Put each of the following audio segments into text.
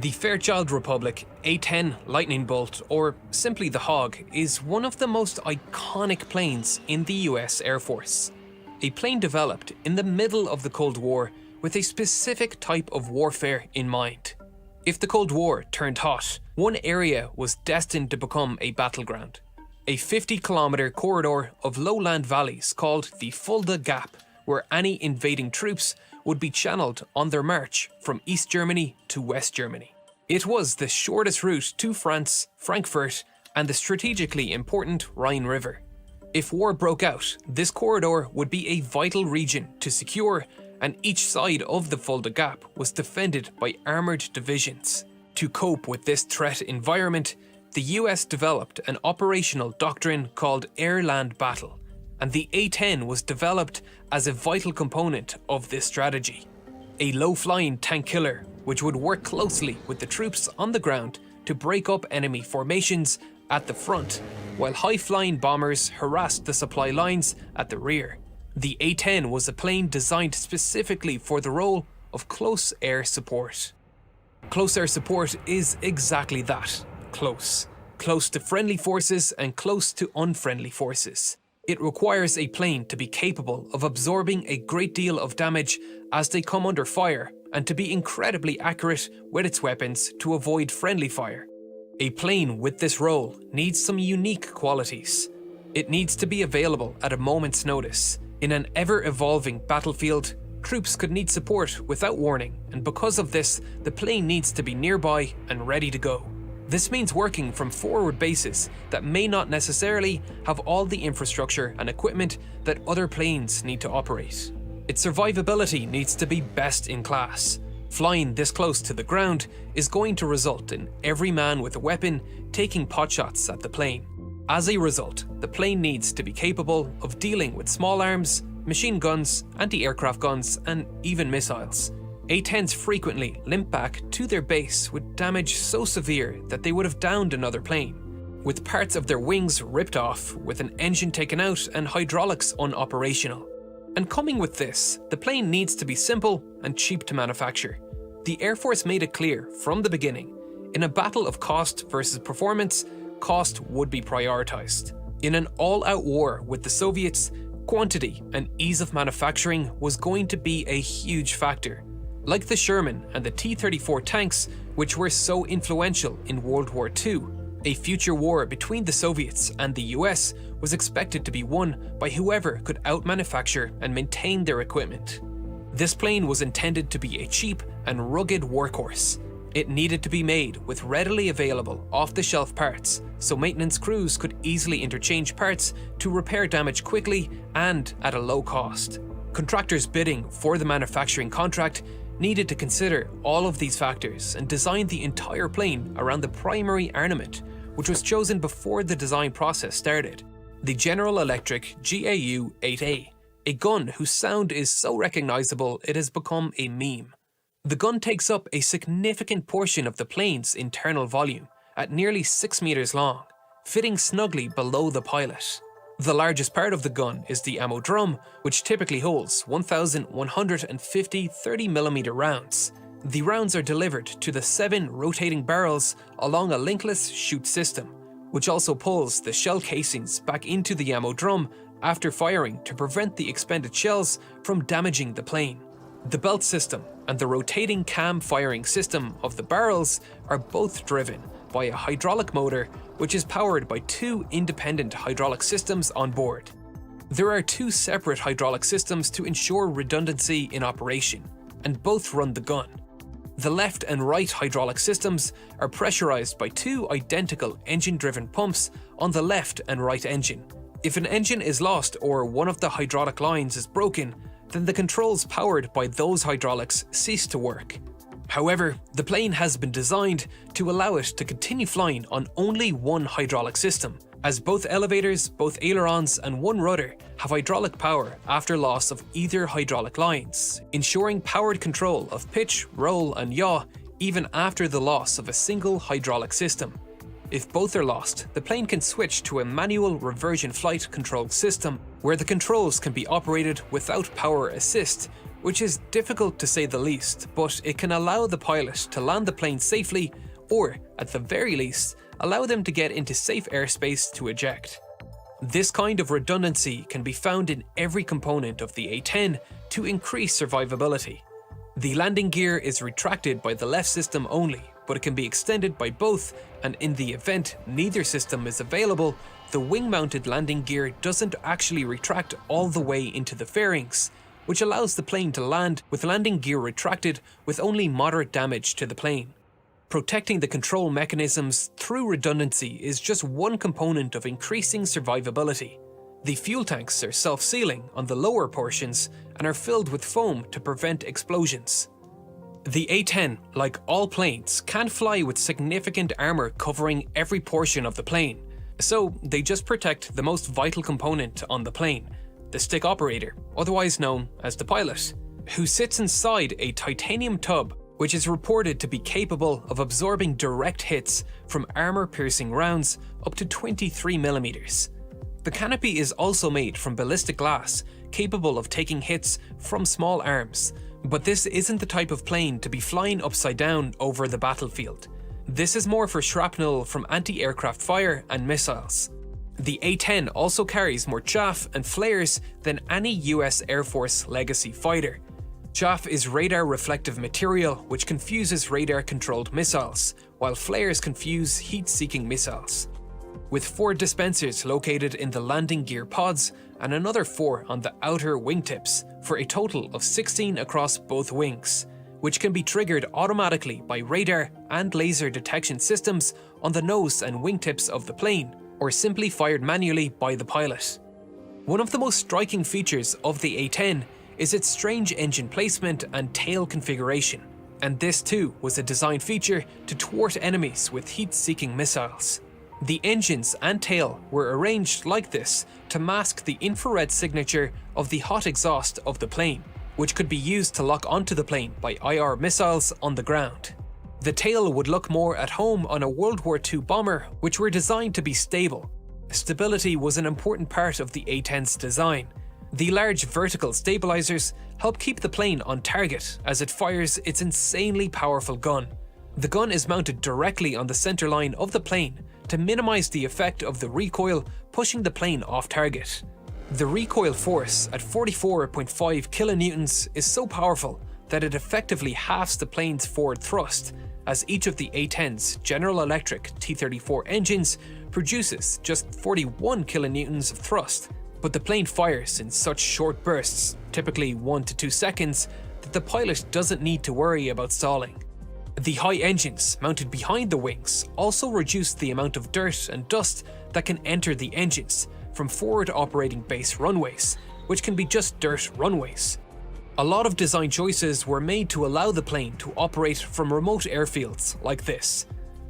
The Fairchild-Republic A-10 Lightning Bolt, or simply the Hog, is one of the most iconic planes in the US Air Force. A plane developed in the middle of the Cold War with a specific type of warfare in mind. If the Cold War turned hot, one area was destined to become a battleground. A 50-kilometer corridor of lowland valleys called the Fulda Gap, where any invading troops would be channeled on their march from East Germany to West Germany. It was the shortest route to France, Frankfurt, and the strategically important Rhine River. If war broke out, this corridor would be a vital region to secure, and each side of the Fulda Gap was defended by armoured divisions. To cope with this threat environment, the US developed an operational doctrine called air-land battle, and the A-10 was developed as a vital component of this strategy. A low-flying tank killer, which would work closely with the troops on the ground to break up enemy formations at the front, while high-flying bombers harassed the supply lines at the rear. The A-10 was a plane designed specifically for the role of close air support. Close air support is exactly that, close. Close to friendly forces and close to unfriendly forces. It requires a plane to be capable of absorbing a great deal of damage as they come under fire and to be incredibly accurate with its weapons to avoid friendly fire. A plane with this role needs some unique qualities. It needs to be available at a moment's notice. In an ever-evolving battlefield, troops could need support without warning, and because of this, the plane needs to be nearby and ready to go. This means working from forward bases that may not necessarily have all the infrastructure and equipment that other planes need to operate. Its survivability needs to be best in class. Flying this close to the ground is going to result in every man with a weapon taking potshots at the plane. As a result, the plane needs to be capable of dealing with small arms, machine guns, anti-aircraft guns, and even missiles. A-10s frequently limp back to their base with damage so severe that they would have downed another plane, with parts of their wings ripped off, with an engine taken out and hydraulics unoperational. And coming with this, the plane needs to be simple and cheap to manufacture. The Air Force made it clear from the beginning, in a battle of cost versus performance, cost would be prioritized. In an all-out war with the Soviets, quantity and ease of manufacturing was going to be a huge factor. Like the Sherman and the T-34 tanks, which were so influential in World War II, a future war between the Soviets and the US was expected to be won by whoever could out-manufacture and maintain their equipment. This plane was intended to be a cheap and rugged workhorse. It needed to be made with readily available off-the-shelf parts, so maintenance crews could easily interchange parts to repair damage quickly and at a low cost. Contractors bidding for the manufacturing contract needed to consider all of these factors and design the entire plane around the primary armament, which was chosen before the design process started, the General Electric GAU-8A, a gun whose sound is so recognizable it has become a meme. The gun takes up a significant portion of the plane's internal volume, at nearly 6 meters long, fitting snugly below the pilot. The largest part of the gun is the ammo drum, which typically holds 1,150 30mm rounds. The rounds are delivered to the 7 rotating barrels along a linkless chute system, which also pulls the shell casings back into the ammo drum after firing to prevent the expended shells from damaging the plane. The belt system and the rotating cam firing system of the barrels are both driven by a hydraulic motor which is powered by 2 independent hydraulic systems on board. There are 2 separate hydraulic systems to ensure redundancy in operation, and both run the gun. The left and right hydraulic systems are pressurized by 2 identical engine-driven pumps on the left and right engine. If an engine is lost or one of the hydraulic lines is broken, then the controls powered by those hydraulics cease to work. However, the plane has been designed to allow it to continue flying on only one hydraulic system, as both elevators, both ailerons, and one rudder have hydraulic power after loss of either hydraulic lines, ensuring powered control of pitch, roll, and yaw even after the loss of a single hydraulic system. If both are lost, the plane can switch to a manual reversion flight control system, where the controls can be operated without power assist, which is difficult to say the least, but it can allow the pilot to land the plane safely, or, at the very least, allow them to get into safe airspace to eject. This kind of redundancy can be found in every component of the A-10 to increase survivability. The landing gear is retracted by the left system only, but it can be extended by both, and in the event neither system is available, the wing-mounted landing gear doesn't actually retract all the way into the fairings, which allows the plane to land with landing gear retracted with only moderate damage to the plane. Protecting the control mechanisms through redundancy is just one component of increasing survivability. The fuel tanks are self-sealing on the lower portions and are filled with foam to prevent explosions. The A-10, like all planes, can fly with significant armor covering every portion of the plane, so they just protect the most vital component on the plane, the stick operator, otherwise known as the pilot, who sits inside a titanium tub which is reported to be capable of absorbing direct hits from armor-piercing rounds up to 23mm. The canopy is also made from ballistic glass, capable of taking hits from small arms, but this isn't the type of plane to be flying upside down over the battlefield. This is more for shrapnel from anti-aircraft fire and missiles. The A-10 also carries more chaff and flares than any US Air Force legacy fighter. Chaff is radar reflective material which confuses radar-controlled missiles, while flares confuse heat-seeking missiles. With 4 dispensers located in the landing gear pods and another 4 on the outer wingtips, for a total of 16 across both wings, which can be triggered automatically by radar and laser detection systems on the nose and wingtips of the plane, or simply fired manually by the pilot. One of the most striking features of the A-10 is its strange engine placement and tail configuration, and this too was a design feature to thwart enemies with heat-seeking missiles. The engines and tail were arranged like this to mask the infrared signature of the hot exhaust of the plane, which could be used to lock onto the plane by IR missiles on the ground. The tail would look more at home on a World War II bomber, which were designed to be stable. Stability was an important part of the A-10's design. The large vertical stabilizers help keep the plane on target as it fires its insanely powerful gun. The gun is mounted directly on the center line of the plane to minimize the effect of the recoil pushing the plane off target. The recoil force at 44.5 kilonewtons is so powerful that it effectively halves the plane's forward thrust, as each of the A-10's General Electric T-34 engines produces just 41 kilonewtons of thrust. But the plane fires in such short bursts, typically 1 to 2 seconds, that the pilot doesn't need to worry about stalling. The high engines mounted behind the wings also reduce the amount of dirt and dust that can enter the engines from forward operating base runways, which can be just dirt runways. A lot of design choices were made to allow the plane to operate from remote airfields like this.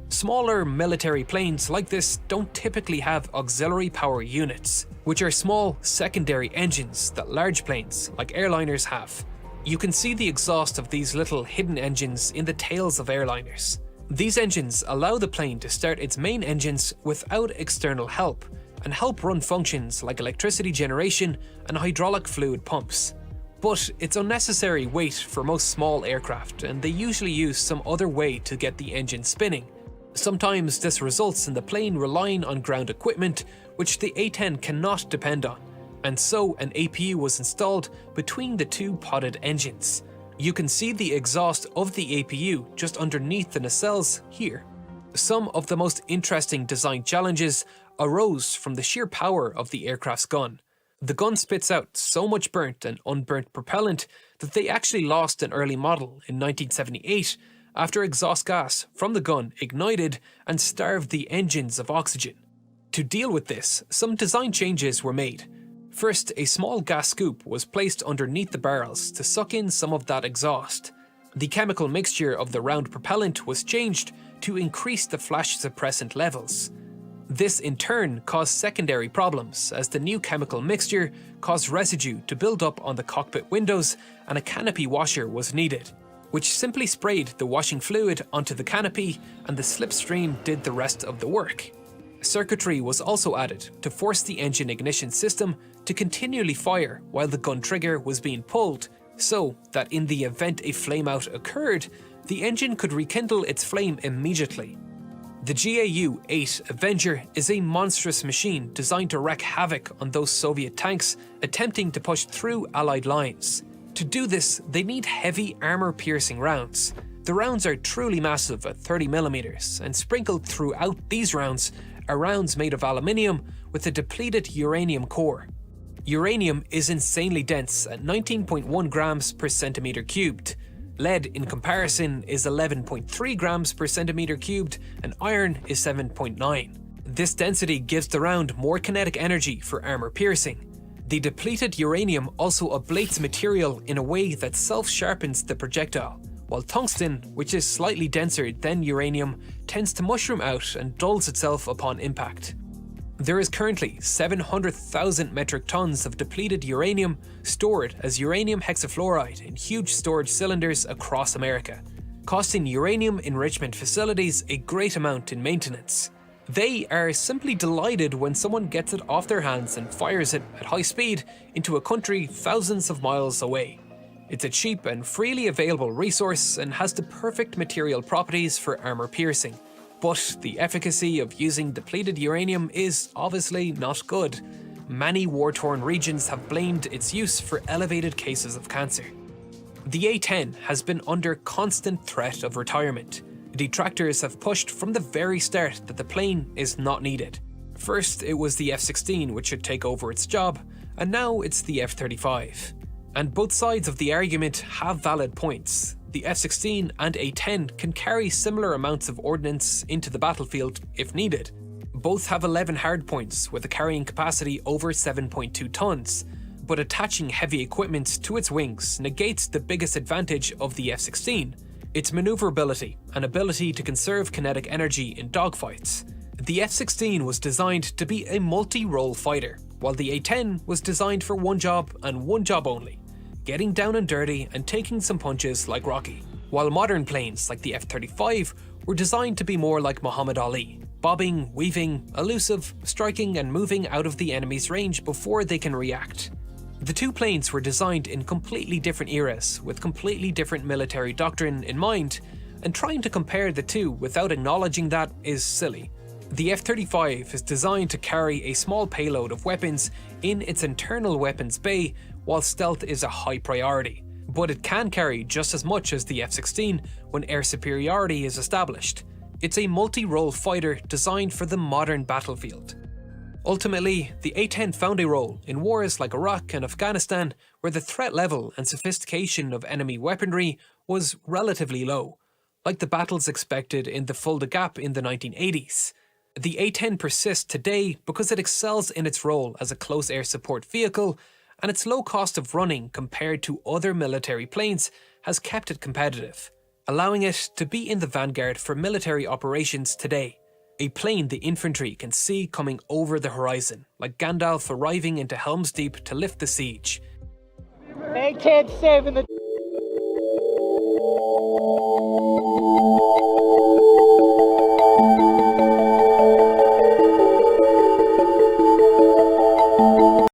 Smaller military planes like this don't typically have auxiliary power units, which are small secondary engines that large planes like airliners have. You can see the exhaust of these little hidden engines in the tails of airliners. These engines allow the plane to start its main engines without external help and help run functions like electricity generation and hydraulic fluid pumps. But it's unnecessary weight for most small aircraft, and they usually use some other way to get the engine spinning. Sometimes this results in the plane relying on ground equipment, which the A-10 cannot depend on, and so an APU was installed between the 2 podded engines. You can see the exhaust of the APU just underneath the nacelles here. Some of the most interesting design challenges arose from the sheer power of the aircraft's gun. The gun spits out so much burnt and unburnt propellant that they actually lost an early model in 1978 after exhaust gas from the gun ignited and starved the engines of oxygen. To deal with this, some design changes were made. First, a small gas scoop was placed underneath the barrels to suck in some of that exhaust. The chemical mixture of the round propellant was changed to increase the flash suppressant levels. This in turn caused secondary problems, as the new chemical mixture caused residue to build up on the cockpit windows and a canopy washer was needed, which simply sprayed the washing fluid onto the canopy and the slipstream did the rest of the work. Circuitry was also added to force the engine ignition system to continually fire while the gun trigger was being pulled so that in the event a flameout occurred, the engine could rekindle its flame immediately. The GAU-8 Avenger is a monstrous machine designed to wreak havoc on those Soviet tanks attempting to push through Allied lines. To do this, they need heavy armor-piercing rounds. The rounds are truly massive at 30mm, and sprinkled throughout these rounds are rounds made of aluminium with a depleted uranium core. Uranium is insanely dense at 19.1 grams per centimeter cubed. Lead, in comparison, is 11.3 grams per centimeter cubed, and iron is 7.9. This density gives the round more kinetic energy for armor piercing. The depleted uranium also ablates material in a way that self-sharpens the projectile, while tungsten, which is slightly denser than uranium, tends to mushroom out and dulls itself upon impact. There is currently 700,000 metric tons of depleted uranium stored as uranium hexafluoride in huge storage cylinders across America, costing uranium enrichment facilities a great amount in maintenance. They are simply delighted when someone gets it off their hands and fires it at high speed into a country thousands of miles away. It's a cheap and freely available resource and has the perfect material properties for armor piercing. But the efficacy of using depleted uranium is obviously not good. Many war-torn regions have blamed its use for elevated cases of cancer. The A-10 has been under constant threat of retirement. Detractors have pushed from the very start that the plane is not needed. First, it was the F-16 which should take over its job, and now it's the F-35. And both sides of the argument have valid points. The F-16 and A-10 can carry similar amounts of ordnance into the battlefield if needed. Both have 11 hardpoints with a carrying capacity over 7.2 tons, but attaching heavy equipment to its wings negates the biggest advantage of the F-16, its maneuverability and ability to conserve kinetic energy in dogfights. The F-16 was designed to be a multi-role fighter, while the A-10 was designed for one job and one job only: getting down and dirty and taking some punches like Rocky. While modern planes like the F-35 were designed to be more like Muhammad Ali, bobbing, weaving, elusive, striking and moving out of the enemy's range before they can react. The two planes were designed in completely different eras with completely different military doctrine in mind, and trying to compare the two without acknowledging that is silly. The F-35 is designed to carry a small payload of weapons in its internal weapons bay, while stealth is a high priority, but it can carry just as much as the F-16 when air superiority is established. It's a multi-role fighter designed for the modern battlefield. Ultimately, the A-10 found a role in wars like Iraq and Afghanistan, where the threat level and sophistication of enemy weaponry was relatively low, like the battles expected in the Fulda Gap in the 1980s. The A-10 persists today because it excels in its role as a close air support vehicle, and its low cost of running compared to other military planes has kept it competitive, allowing it to be in the vanguard for military operations today. A plane the infantry can see coming over the horizon, like Gandalf arriving into Helm's Deep to lift the siege. A-10 saving the